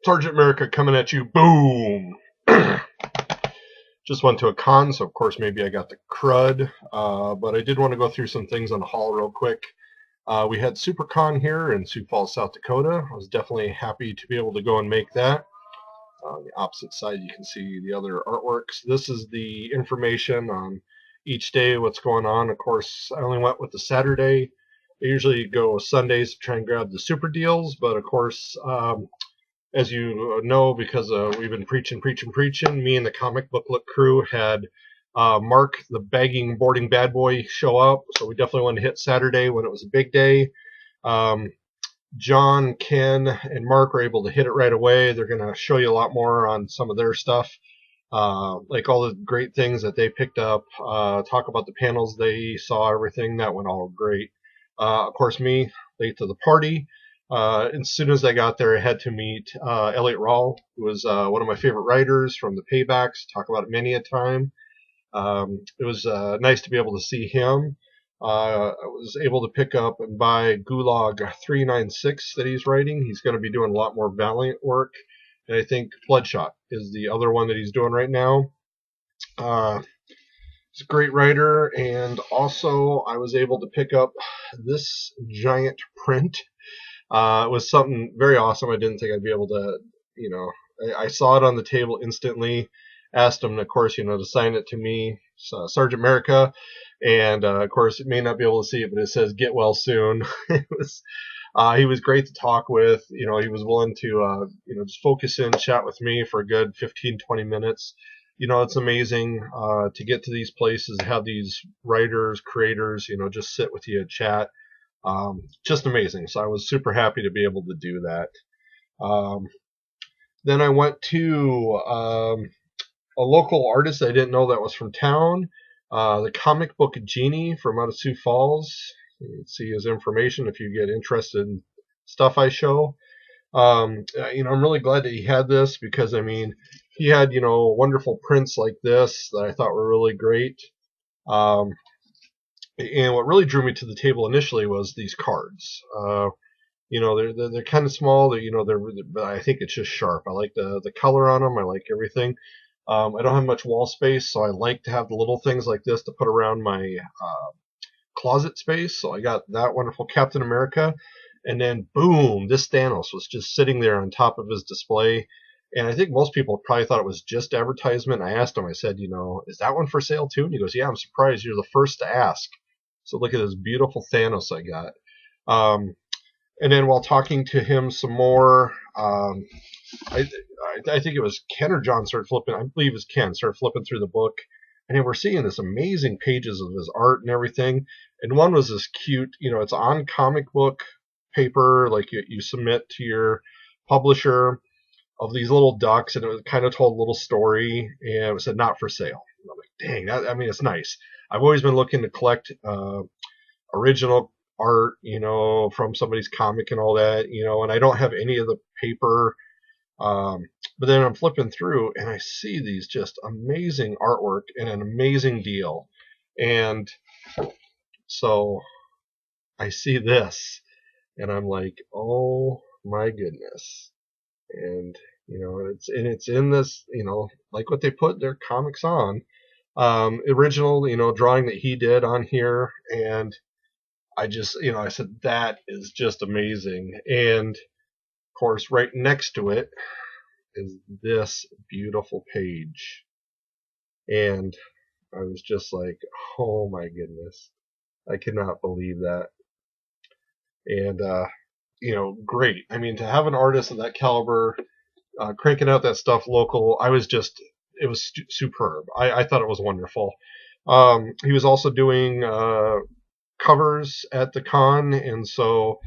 Sergeant America coming at you. Boom! Just went to a con, so of course maybe I got the crud. But I did want to go through some things on the haul real quick. We had SiouxperCon here in Sioux Falls, South Dakota. I was definitely happy to be able to go and make that. On the opposite side, you can see the other artworks. This is the information on each day, what's going on. Of course, I only went with the Saturday. I usually go Sundays to try and grab the super deals, but of course, as you know, because we've been preaching, me and the comic book look crew had Mark, the bagging, boarding bad boy, show up. So we definitely wanted to hit Saturday when it was a big day. John, Ken, and Mark were able to hit it right away. They're going to show you a lot more on some of their stuff, like all the great things that they picked up, talk about the panels they saw, everything. That went all great. Of course, me, late to the party. As soon as I got there, I had to meet Elliot Rawl, who was one of my favorite writers from the Paybacks. Talk about it many a time. It was nice to be able to see him. I was able to pick up and buy Gulag 396 that he's writing. He's going to be doing a lot more Valiant work. And I think Bloodshot is the other one that he's doing right now. He's a great writer. And also, I was able to pick up this giant print. It was something very awesome. I didn't think I'd be able to, I saw it on the table instantly. Asked him, of course, to sign it to me, Sergeant America. And, of course, it may not be able to see it, but it says, get well soon. He was great to talk with. He was willing to, just focus in, chat with me for a good 15, 20 minutes. It's amazing to get to these places, have these writers, creators, just sit with you and chat. Just amazing. So I was super happy to be able to do that. Then I went to a local artist I didn't know that was from town, the comic book Genie from out of Sioux Falls. You can see his information if you get interested in stuff I show. I'm really glad that he had this because, he had, wonderful prints like this that I thought were really great. And what really drew me to the table initially was these cards. They're kind of small. But I think it's just sharp. I like the color on them. I like everything. I don't have much wall space, so I like to have the little things like this to put around my closet space. So I got that wonderful Captain America, and then boom, this Thanos was just sitting there on top of his display. And I think most people probably thought it was just advertisement. I asked him, I said, is that one for sale too? And he goes, yeah, I'm surprised you're the first to ask. So look at this beautiful Thanos I got. And then while talking to him some more, I think it was Ken or John started flipping. I believe it was Ken started flipping through the book, and then we're seeing this amazing pages of his art and everything. And one was this cute, it's on comic book paper, like you submit to your publisher, of these little ducks, and it kind of told a little story, and it said not for sale. And I'm like, dang, it's nice. I've always been looking to collect original art, from somebody's comic and all that, and I don't have any of the paper. But then I'm flipping through and I see these just amazing artwork and an amazing deal. And so I see this and I'm like, oh my goodness. And, it's in this, like what they put their comics on. Original, drawing that he did on here. And I just, I said, that is just amazing. And of course, right next to it is this beautiful page. And I was just like, oh my goodness. I cannot believe that. And, great. To have an artist of that caliber cranking out that stuff local, it was superb. I thought it was wonderful. He was also doing covers at the con, and so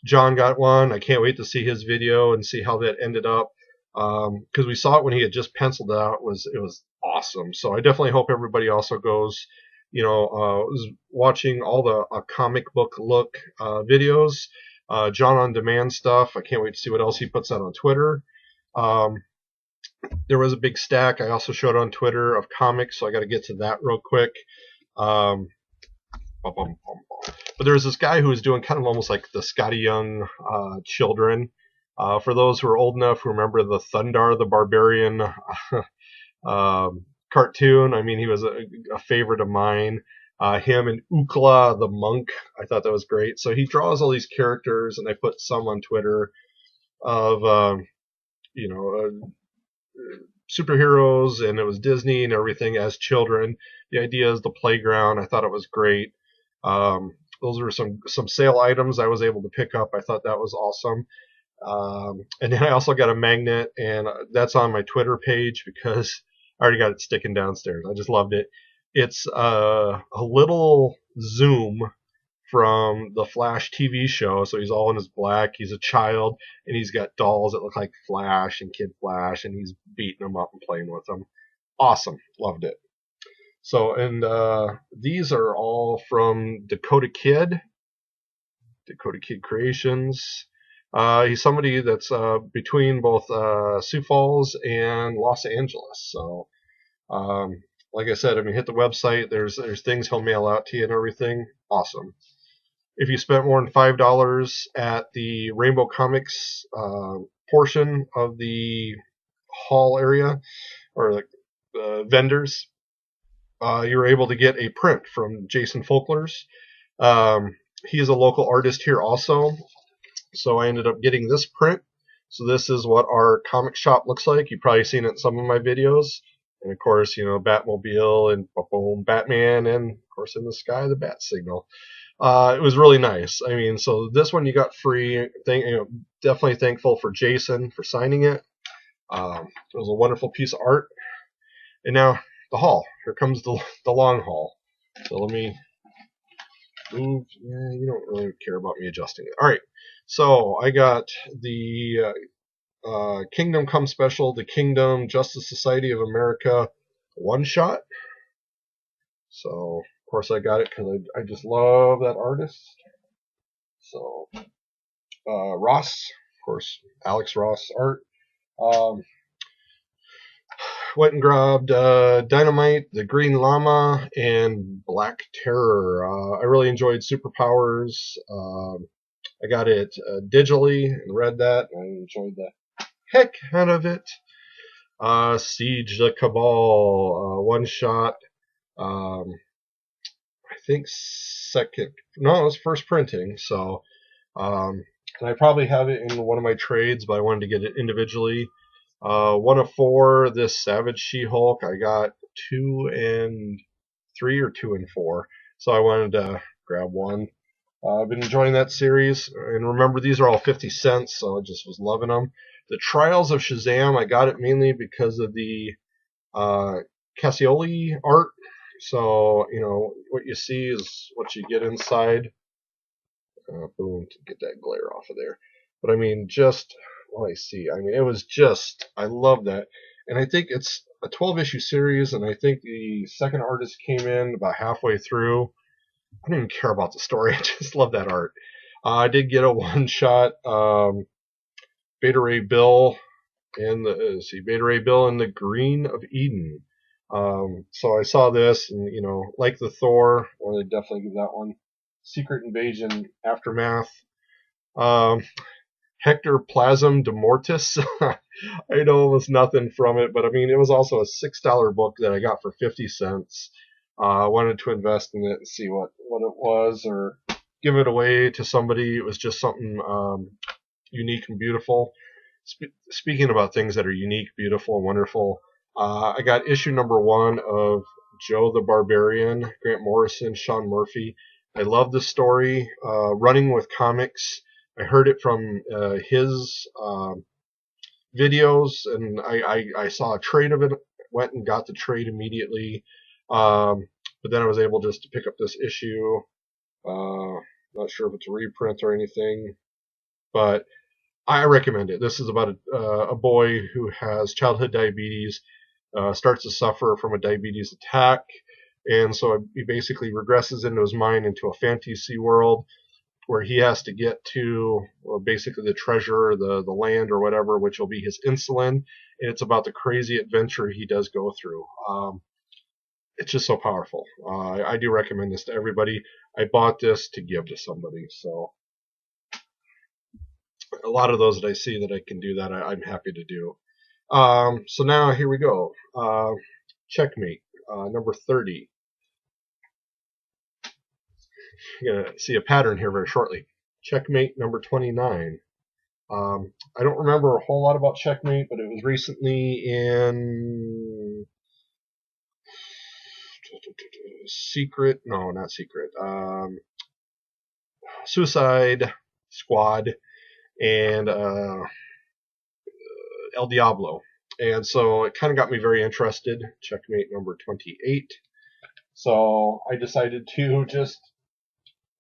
John got one. I can't wait to see his video and see how that ended up, because we saw it when he had just penciled it out. It was awesome. So I definitely hope everybody also goes, was watching all the comic book look videos, John on Demand stuff. I can't wait to see what else he puts out on Twitter. There was a big stack I also showed on Twitter of comics, so I got to get to that real quick. But there was this guy who was doing kind of almost like the Scotty Young children. For those who are old enough who remember the Thundar the Barbarian cartoon, I mean, he was a favorite of mine. Him and Ukla the monk, I thought that was great. So he draws all these characters, and I put some on Twitter of you know superheroes, and it was Disney and everything as children. The idea is the playground. I thought it was great. Those were some sale items I was able to pick up. I thought that was awesome. And then I also got a magnet, and that's on my Twitter page because I already got it sticking downstairs. I just loved it. It's a little Zoom from the Flash TV show. So he's all in his black. He's a child, and he's got dolls that look like Flash and Kid Flash, and he's beating them up and playing with them. Awesome. Loved it. So, and these are all from Dakota Kid Creations. He's somebody that's between both Sioux Falls and Los Angeles. So, like I said, I mean, hit the website. There's things he'll mail out to you and everything. Awesome. If you spent more than $5 at the Rainbow Comics portion of the hall area, or the vendors, you were able to get a print from Jason Folklers. He is a local artist here also, so I ended up getting this print. So this is what our comic shop looks like. You've probably seen it in some of my videos. And of course, Batmobile and boom, Batman, and of course in the sky, the bat signal. It was really nice. I mean, so this one you got free. Definitely thankful for Jason for signing it. It was a wonderful piece of art. And now the haul. Here comes the long haul. So let me move. Yeah, you don't really care about me adjusting it. All right. So I got the Kingdom Come Special, the Kingdom Justice Society of America one shot. So of course I got it because I just love that artist. So Ross, of course, Alex Ross art. Went and grabbed Dynamite, the Green Llama, and Black Terror. I really enjoyed Superpowers. I got it digitally and read that. I enjoyed the heck out of it. Siege the Cabal, one shot. I think second. No, it was first printing. So, and I probably have it in one of my trades, but I wanted to get it individually. 1 of 4, this Savage She-Hulk. I got 2 and 3 or 2 and 4. So I wanted to grab one. I've been enjoying that series. And remember, these are all 50 cents, so I just was loving them. The Trials of Shazam, I got it mainly because of the Cassioli art. So, what you see is what you get inside. Boom, to get that glare off of there. But I mean, just what I see. I mean, it was just, I love that. And I think it's a 12-issue series, and I think the second artist came in about halfway through. I don't even care about the story. I just love that art. I did get a one-shot Beta Ray Bill and Beta Ray Bill and the Green of Eden. So I saw this, and like the Thor, I would definitely give that one. Secret Invasion Aftermath. Hector Plasm de Mortis. I know almost nothing from it, but I mean, it was also a $6 book that I got for 50 cents. I wanted to invest in it and see what it was, or give it away to somebody. It was just something unique and beautiful. Speaking about things that are unique, beautiful, and wonderful, I got issue number 1 of Joe the Barbarian, Grant Morrison, Sean Murphy. I love the story. Running with Comics. I heard it from his videos, and I saw a trade of it. Went and got the trade immediately. But then I was able just to pick up this issue. Not sure if it's a reprint or anything, but I recommend it. This is about a boy who has childhood diabetes, starts to suffer from a diabetes attack, and so he basically regresses into his mind into a fantasy world where he has to get to basically the treasure, the land or whatever, which will be his insulin. And it's about the crazy adventure he does go through. It's just so powerful. I do recommend this to everybody. I bought this to give to somebody. So a lot of those that I see that I can do that, I'm happy to do. So now here we go. Checkmate, number 30. You're going to see a pattern here very shortly. Checkmate, number 29. I don't remember a whole lot about Checkmate, but it was recently in Suicide Squad and El Diablo. And so it kind of got me very interested. Checkmate number 28. So I decided to just,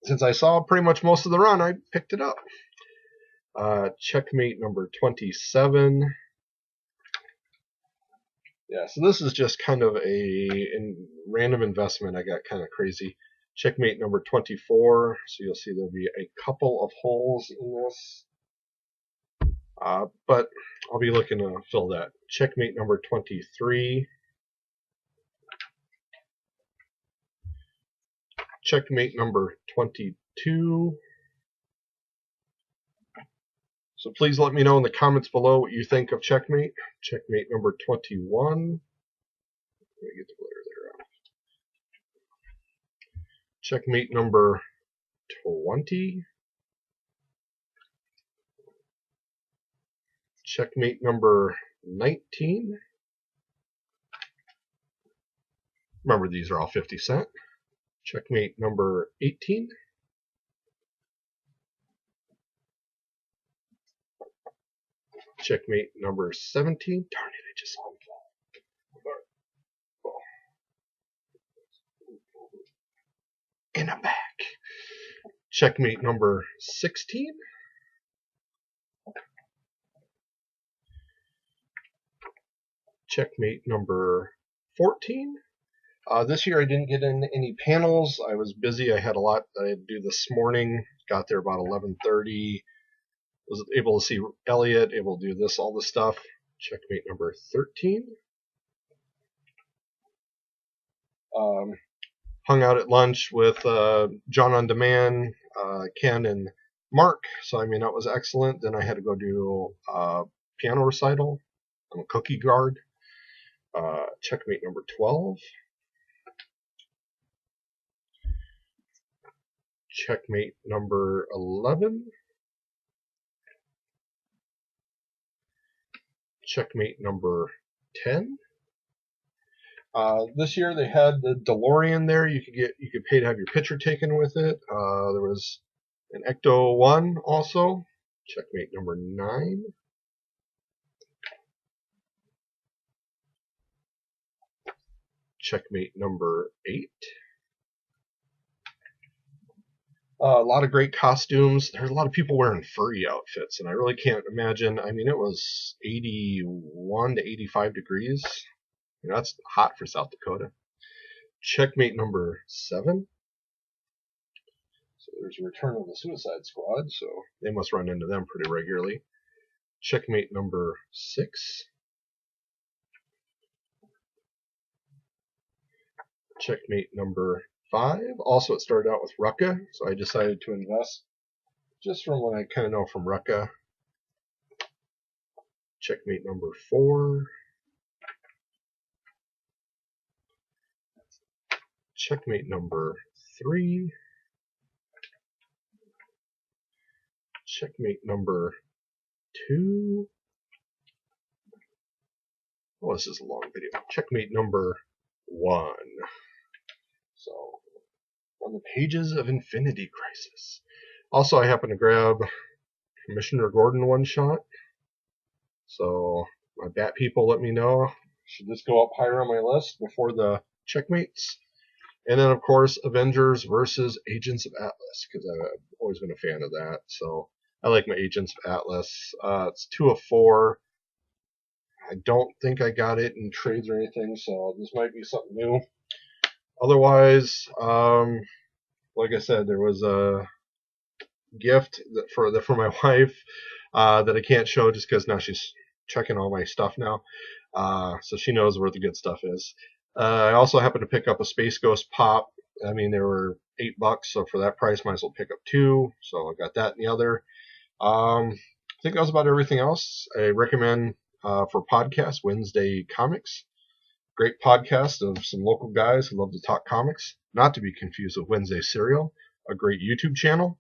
since I saw pretty much most of the run, I picked it up. Checkmate number 27. Yeah, so this is just kind of a random investment. I got kind of crazy. Checkmate number 24. So you'll see there'll be a couple of holes in this. But I'll be looking to fill that. Checkmate number 23. Checkmate number 22. So please let me know in the comments below what you think of Checkmate. Checkmate number 21. Let me get the glare there. Checkmate number 20. Checkmate number 19. Remember, these are all 50 cent. Checkmate number 18. Checkmate number 17. Darn it, I just saw him fall. And I'm back. Checkmate number 16. Checkmate number 14. This year I didn't get in any panels. I was busy. I had a lot I had to do this morning. Got there about 11:30. Was able to see Elliot, able to do all this stuff. Checkmate number 13. Hung out at lunch with John on Demand, Ken, and Mark. So I mean that was excellent. Then I had to go do a piano recital. I'm a cookie guard. Checkmate number 12. Checkmate number 11. Checkmate number 10. This year they had the DeLorean there. You could pay to have your picture taken with it. There was an Ecto 1 also. Checkmate number 9. Checkmate number 8. A lot of great costumes. There's a lot of people wearing furry outfits, and I really can't imagine. I mean, it was 81 to 85 degrees. You know, that's hot for South Dakota. Checkmate number 7. So there's a return of the Suicide Squad, so they must run into them pretty regularly. Checkmate number 6. Checkmate number 5. Also, it started out with Rucka, so I decided to invest just from what I kind of know from Rucka. Checkmate number 4. Checkmate number 3. Checkmate number 2. Oh, this is a long video. Checkmate number 1. So, on the pages of Infinity Crisis. Also, I happened to grab Commissioner Gordon one shot. So, my bat people let me know. Should this go up higher on my list before the checkmates? And then, of course, Avengers versus Agents of Atlas, because I've always been a fan of that. So, I like my Agents of Atlas. It's 2 of 4. I don't think I got it in trades or anything, so this might be something new. Otherwise, like I said, there was a gift for my wife that I can't show just because now she's checking all my stuff now, so she knows where the good stuff is. I also happened to pick up a Space Ghost pop. I mean, they were $8, so for that price, might as well pick up 2. So I got that and the other. think that was about everything else. I recommend for podcast Wednesday Comics. Great podcast of some local guys who love to talk comics. Not to be confused with Wednesday Serial, a great YouTube channel.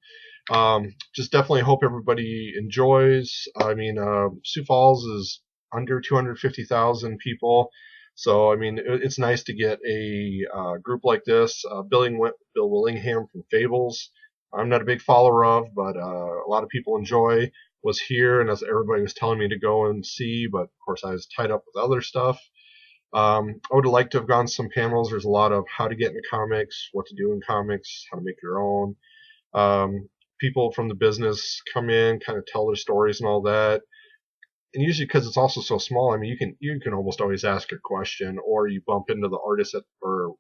Just definitely hope everybody enjoys. I mean, Sioux Falls is under 250,000 people. So, I mean, it's nice to get a group like this. Bill Willingham from Fables, I'm not a big follower of, but a lot of people enjoy, was here, and as everybody was telling me to go and see, but of course I was tied up with other stuff. I would have liked to have gone to some panels. There's a lot of how to get into comics, what to do in comics, how to make your own. People from the business come in, kind of tell their stories and all that. And usually, because it's also so small, I mean, you can almost always ask a question, or you bump into the artists or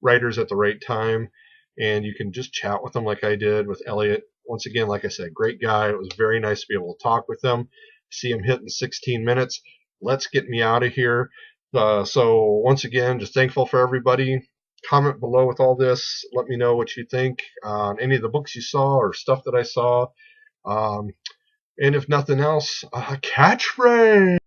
writers at the right time, and you can just chat with them like I did with Elliot. Once again, like I said, great guy. It was very nice to be able to talk with him. See him hitting 16 minutes. Let's get me out of here. So once again, just thankful for everybody. Comment below with all this. Let me know what you think on any of the books you saw or stuff that I saw. And if nothing else, catchphrase.